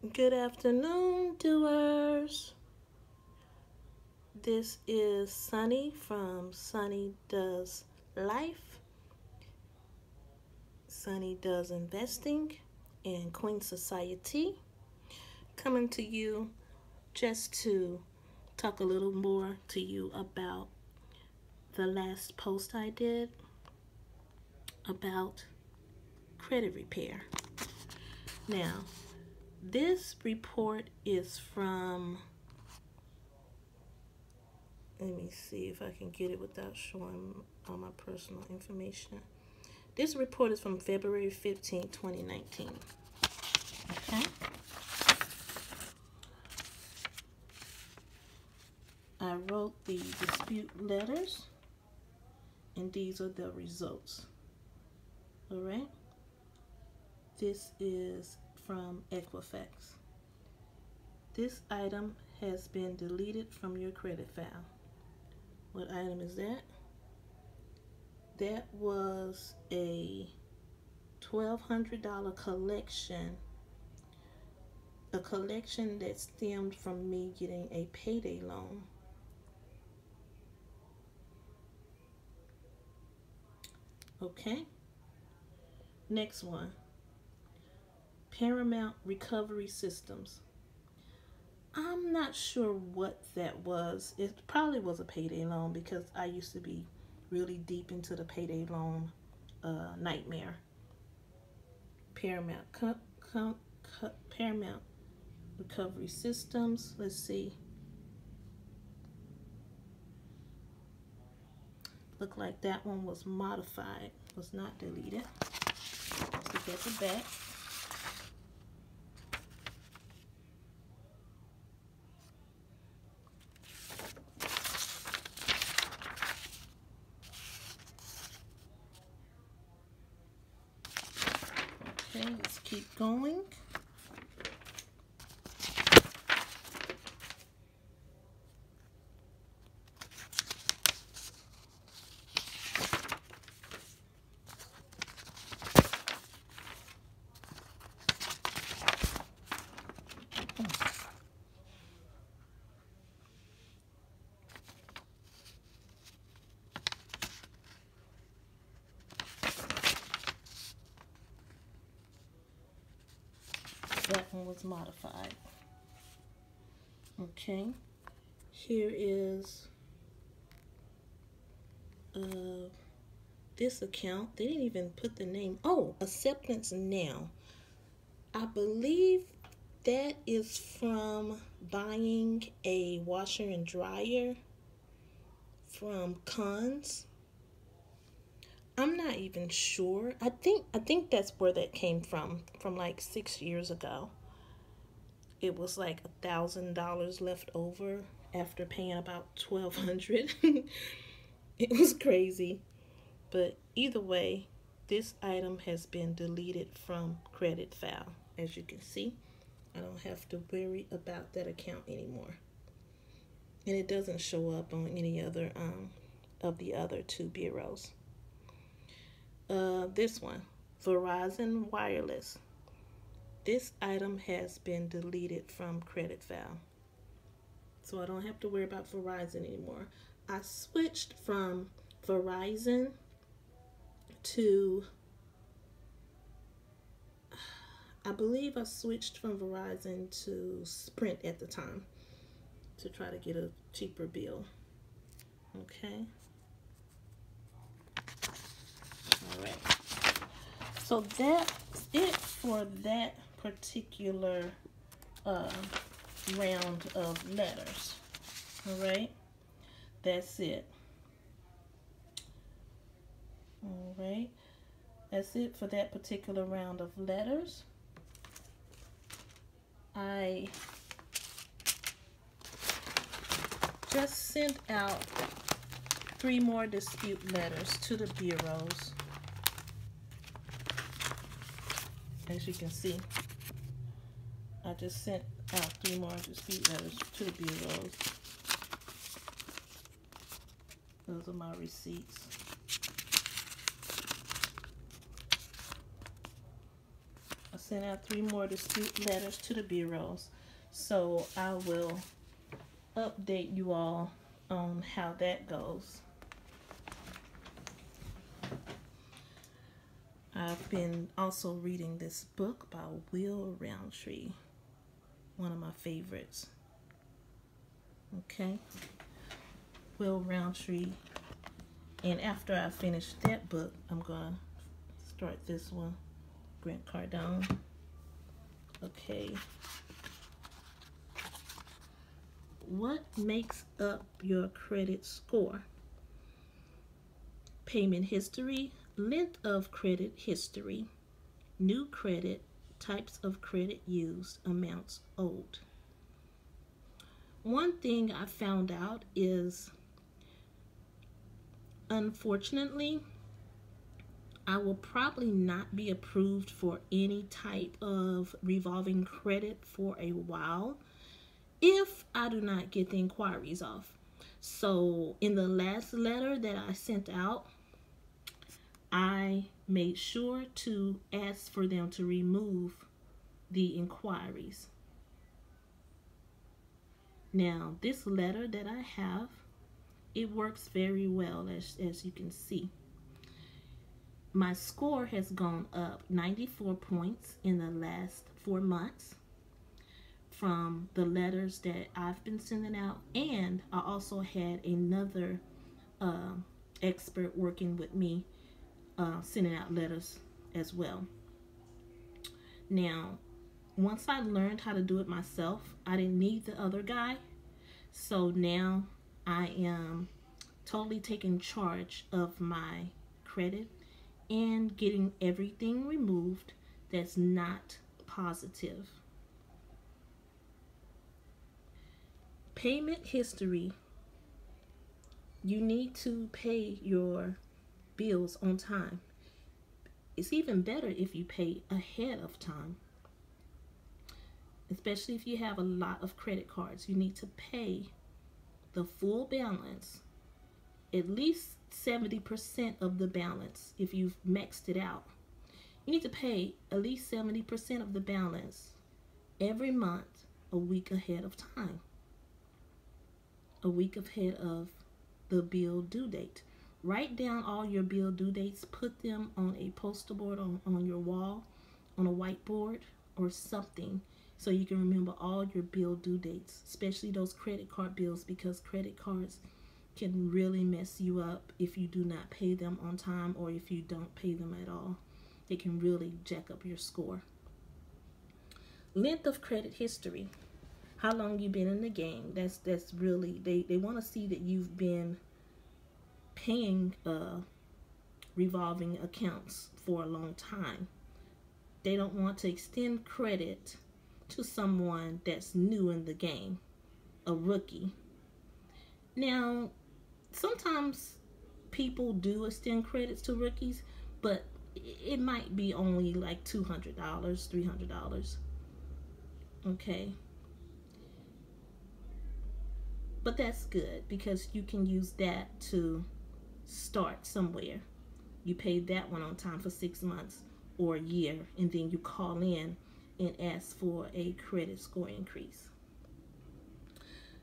Good afternoon, doers. This is Sunny from Sunny Does Life. Sunny Does Investing in Queen Society. Coming to you just to talk a little more to you about the last post I did about credit repair. Now, this report is from, let me see if I can get it without showing all my personal information. This report is from February 15, 2019. Okay. I wrote the dispute letters, and these are the results. All right. This is from Equifax. This item has been deleted from your credit file. What item is that? That was a $1,200 collection. A collection that stemmed from me getting a payday loan. Okay. Next one. Paramount Recovery Systems. I'm not sure what that was. It probably was a payday loan because I used to be really deep into the payday loan nightmare. Paramount Recovery Systems. Let's see. Look like that one was modified, was not deleted. Let's look at the back. Okay, let's keep going. That one was modified. Okay, here is this account. They didn't even put the name. Oh, Acceptance Now. I believe that is from buying a washer and dryer from Conn's. I'm not even sure. I think that's where that came from like 6 years ago. It was like $1,000 left over after paying about $1,200. It was crazy. But either way, this item has been deleted from credit file. As you can see, I don't have to worry about that account anymore. And it doesn't show up on any other of the other two bureaus. This one, Verizon Wireless. This item has been deleted from credit file. So I don't have to worry about Verizon anymore. I switched from Verizon to, I believe I switched from Verizon to Sprint at the time to try to get a cheaper bill. Okay. All right. So that's it for that particular round of letters. All right. That's it. All right. That's it for that particular round of letters. I just sent out 3 more dispute letters to the bureaus. As you can see, I just sent out 3 more dispute letters to the bureaus. Those are my receipts. sent out 3 more dispute letters to the bureaus. So I will update you all on how that goes. I've been also reading this book by Will Roundtree, one of my favorites. Okay, Will Roundtree. And after I finish that book, I'm gonna start this one, Grant Cardone. Okay. What makes up your credit score? Payment history, length of credit history, new credit, types of credit used, amounts owed. One thing I found out is, unfortunately, I will probably not be approved for any type of revolving credit for a while if I do not get the inquiries off. So in the last letter that I sent out, I made sure to ask for them to remove the inquiries. Now, this letter that I have, it works very well, as you can see. My score has gone up 94 points in the last 4 months from the letters that I've been sending out, and I also had another expert working with me sending out letters as well. Now, once I learned how to do it myself, I didn't need the other guy, so now I am totally taking charge of my credit and getting everything removed that's not positive. Payment history. You need to pay your bills on time. It's even better if you pay ahead of time. Especially if you have a lot of credit cards. You need to pay the full balance, at least 70% of the balance if you've maxed it out. You need to pay at least 70% of the balance every month, a week ahead of time. A week ahead of the bill due date. Write down all your bill due dates, put them on a poster board on your wall, on a whiteboard or something, so you can remember all your bill due dates, especially those credit card bills, because credit cards can really mess you up if you do not pay them on time, or if you don't pay them at all. It can really jack up your score. Length of credit history. How long you've been in the game. That's really, they want to see that you've been paying revolving accounts for a long time. They don't want to extend credit to someone that's new in the game, a rookie. Now, sometimes people do extend credits to rookies, but it might be only like $200, $300. Okay. But that's good, because you can use that to start somewhere. You pay that one on time for 6 months or a year, and then you call in and ask for a credit score increase.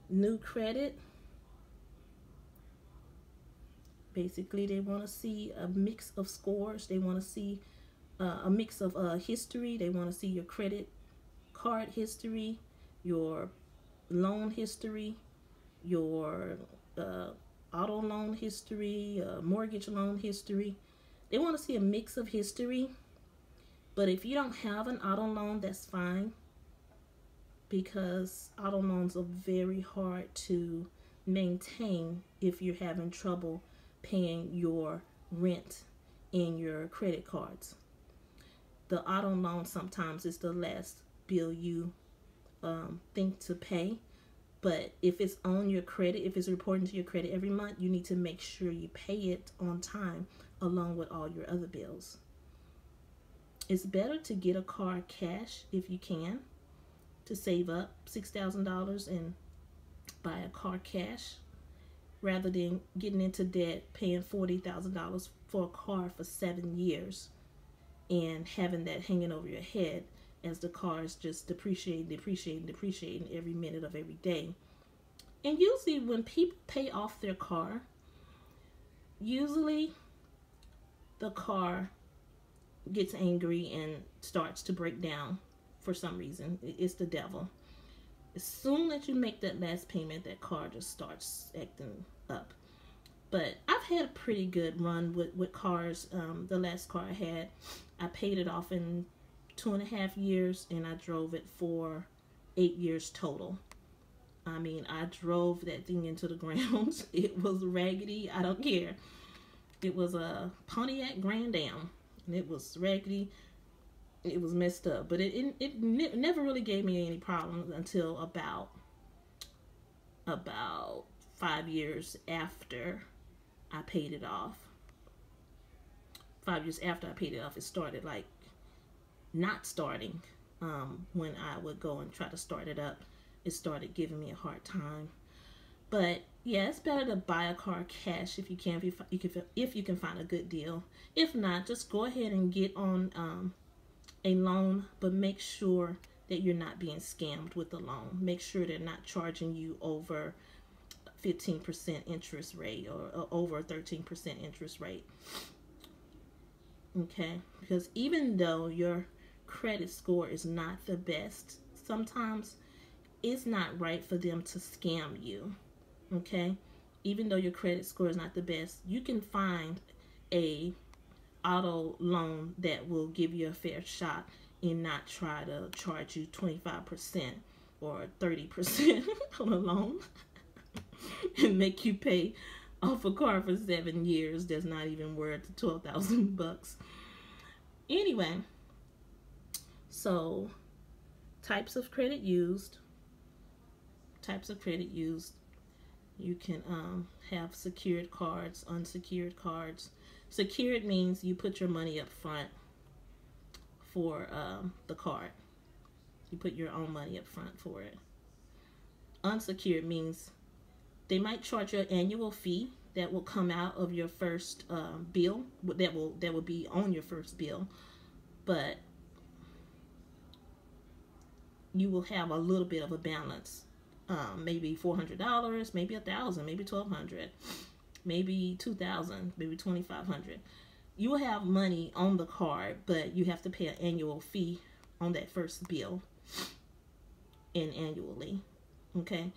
New credit. Basically, they want to see a mix of scores. They want to see a mix of history. They want to see your credit card history, your loan history, your auto loan history, mortgage loan history. They want to see a mix of history. But if you don't have an auto loan, that's fine, because auto loans are very hard to maintain if you're having trouble paying your rent and your credit cards. The auto loan sometimes is the last bill you think to pay. But if it's on your credit, if it's reporting to your credit every month, you need to make sure you pay it on time along with all your other bills. It's better to get a car cash if you can, to save up $6,000 and buy a car cash, rather than getting into debt, paying $40,000 for a car for 7 years and having that hanging over your head. as the car is just depreciating every minute of every day. And usually when people pay off their car, usually the car gets angry and starts to break down for some reason. It's the devil. As soon as you make that last payment, that car just starts acting up. But I've had a pretty good run with cars. The last car I had, I paid it off in 2.5 years, and I drove it for 8 years total. I mean, I drove that thing into the ground. It was raggedy. I don't care. It was a Pontiac Grand Am, and it was raggedy. It was messed up, but it never really gave me any problems until about 5 years after I paid it off. 5 years after I paid it off, it started like not starting. When I would go and try to start it up, it started giving me a hard time. But yeah, it's better to buy a car cash if you can, if you can find a good deal. If not, just go ahead and get on a loan, but make sure that you're not being scammed with the loan. Make sure they're not charging you over 15% interest rate or over 13% interest rate. Okay, because even though your credit score is not the best, sometimes it's not right for them to scam you. Okay, even though your credit score is not the best, you can find a auto loan that will give you a fair shot and not try to charge you 25% or 30% on a loan and make you pay off a car for 7 years that's not even worth $12,000. Anyway, so types of credit used. You can have secured cards, unsecured cards. Secured means you put your money up front for the card. You put your own money up front for it. Unsecured means they might charge you an annual fee that will come out of your first bill. That will be on your first bill, but you will have a little bit of a balance. Maybe $400, maybe $1,000, maybe $1,200, maybe $2,000, maybe $2,500. You will have money on the card, but you have to pay an annual fee on that first bill and annually. Okay,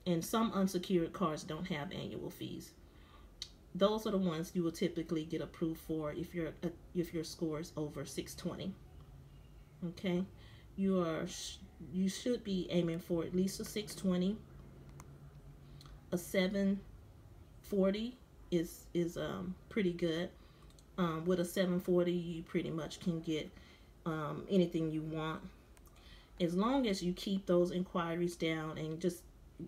and some unsecured cards don't have annual fees. Those are the ones you will typically get approved for if your score is over 620. Okay, you should be aiming for at least a 620. A 740 is pretty good. With a 740, you pretty much can get anything you want, as long as you keep those inquiries down and just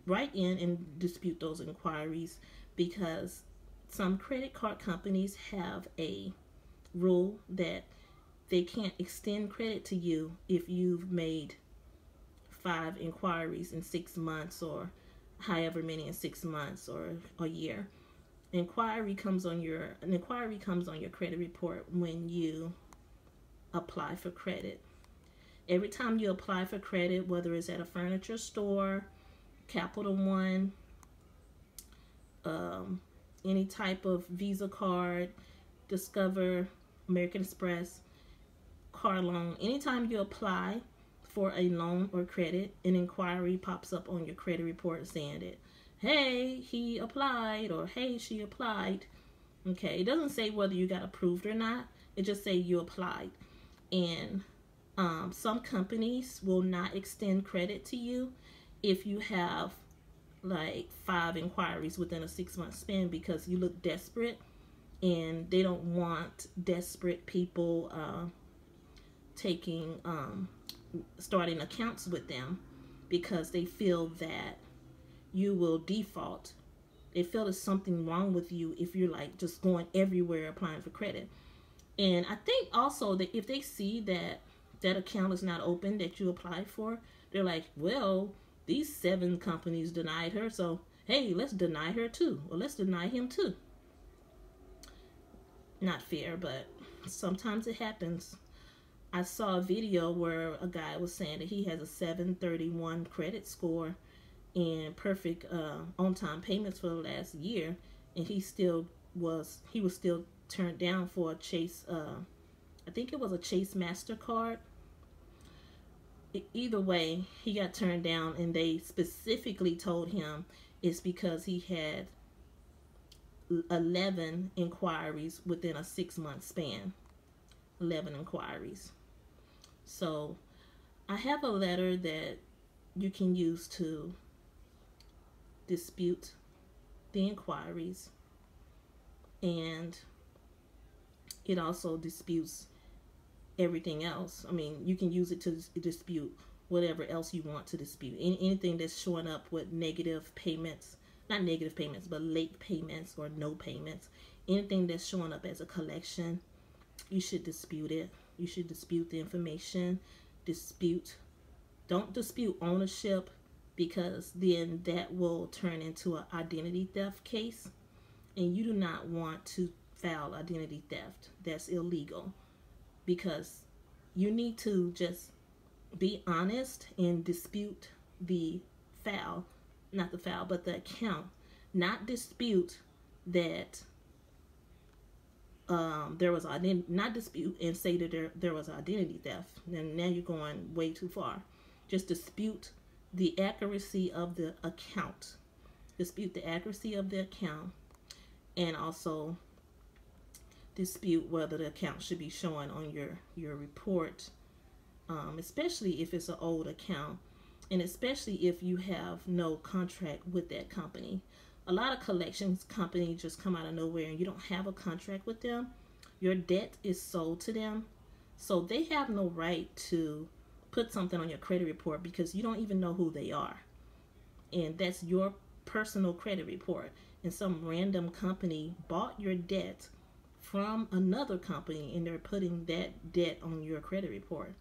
write in and dispute those inquiries, because some credit card companies have a rule that they can't extend credit to you if you've made 5 inquiries in 6 months, or however many in 6 months or a year. An inquiry comes on your credit report when you apply for credit. Every time you apply for credit, whether it's at a furniture store, Capital One, any type of Visa card, Discover, American Express, car loan, anytime you apply for a loan or credit, an inquiry pops up on your credit report saying that, hey, he applied, or hey, she applied. Okay, it doesn't say whether you got approved or not. It just say you applied. And some companies will not extend credit to you if you have like 5 inquiries within a 6-month span, because you look desperate, and they don't want desperate people starting accounts with them, because they feel that you will default. They feel there's something wrong with you if you're like just going everywhere applying for credit. And I think also that if they see that that account is not open that you applied for, they're like, well, these 7 companies denied her, so hey, let's deny her too, or let's deny him too. Not fair, but sometimes it happens. I saw a video where a guy was saying that he has a 731 credit score and perfect on-time payments for the last year, and he was still turned down for a Chase. I think it was a Chase Mastercard. Either way, he got turned down, and they specifically told him it's because he had 11 inquiries within a 6-month span. 11 inquiries. So I have a letter that you can use to dispute the inquiries, and it also disputes everything else. I mean, you can use it to dispute whatever else you want to dispute. Anything that's showing up with negative payments, not negative payments, but late payments or no payments. Anything that's showing up as a collection, you should dispute it. You should dispute the information. Don't dispute ownership, because then that will turn into an identity theft case, and you do not want to file identity theft. That's illegal, because you need to just be honest and dispute the the account, not dispute that there was not dispute and say that there was identity theft. And now you're going way too far. Just dispute the accuracy of the account. Dispute the accuracy of the account, and also dispute whether the account should be showing on your report, especially if it's an old account, and especially if you have no contract with that company. A lot of collections companies just come out of nowhere and you don't have a contract with them. Your debt is sold to them, so they have no right to put something on your credit report because you don't even know who they are, and that's your personal credit report. And some random company bought your debt from another company, and they're putting that debt on your credit report.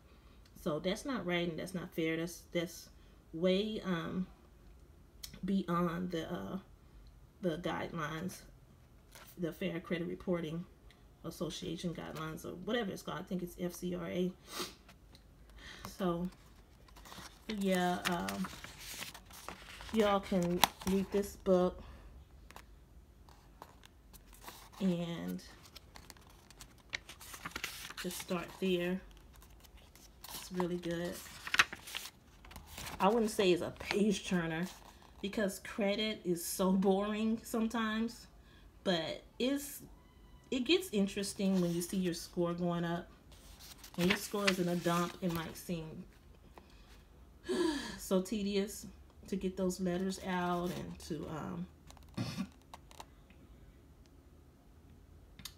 So that's not right, and that's not fair. That's way beyond the guidelines, the Fair Credit Reporting Association guidelines, or whatever it's called. I think it's FCRA. So yeah, y'all can read this book and just start there. It's really good. I wouldn't say it's a page turner, because credit is so boring sometimes, but it gets interesting when you see your score going up. When your score is in a dump, it might seem so tedious to get those letters out and to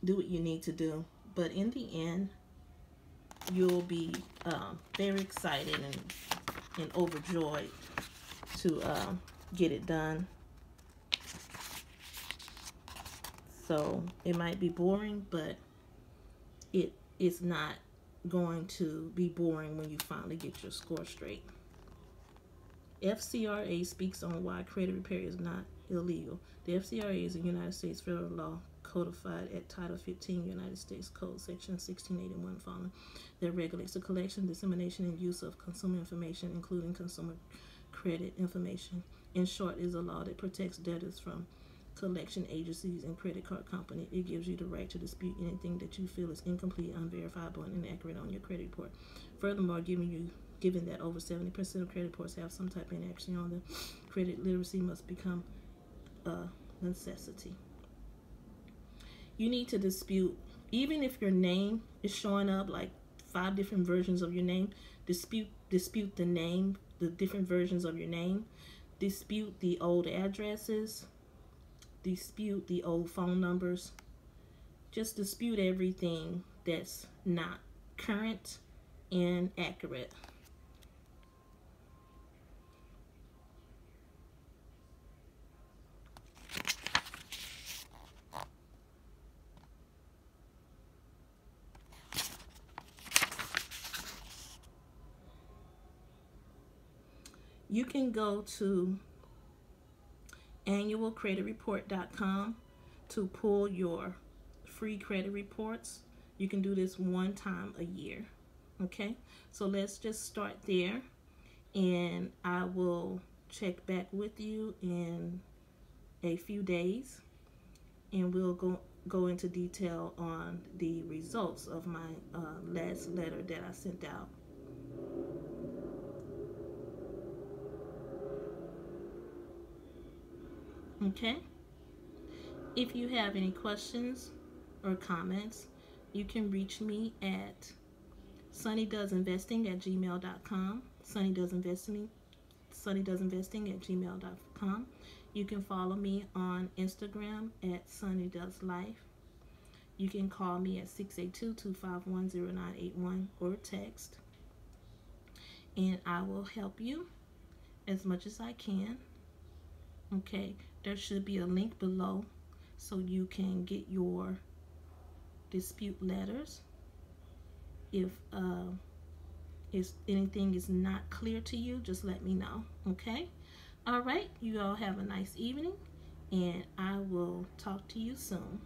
do what you need to do. But in the end, you'll be very excited and overjoyed to get it done. So it might be boring, but it is not going to be boring when you finally get your score straight. FCRA speaks on why credit repair is not illegal. The FCRA is a United States federal law codified at Title 15 United States Code Section 1681 following, that regulates the collection, dissemination, and use of consumer information, including consumer credit information. In short, is a law that protects debtors from collection agencies and credit card companies. It gives you the right to dispute anything that you feel is incomplete, unverifiable, and inaccurate on your credit report. Furthermore, given that over 70% of credit reports have some type of inaccuracy on them, credit literacy must become a necessity. You need to dispute, even if your name is showing up like 5 different versions of your name, dispute the name, the different versions of your name, dispute the old addresses, dispute the old phone numbers. Just dispute everything that's not current and accurate. You can go to annualcreditreport.com to pull your free credit reports. You can do this one time a year. Okay, so let's just start there, and I will check back with you in a few days, and we'll go into detail on the results of my last letter that I sent out. Okay, if you have any questions or comments, you can reach me at sunnydoesinvesting@gmail.com. sunnydoesinvesting@gmail.com. You can follow me on Instagram at sunnydoeslife. You can call me at 682-251-0981 or text, and I will help you as much as I can. Okay, there should be a link below so you can get your dispute letters. If anything is not clear to you, just let me know. Okay, all right, you all have a nice evening, and I will talk to you soon.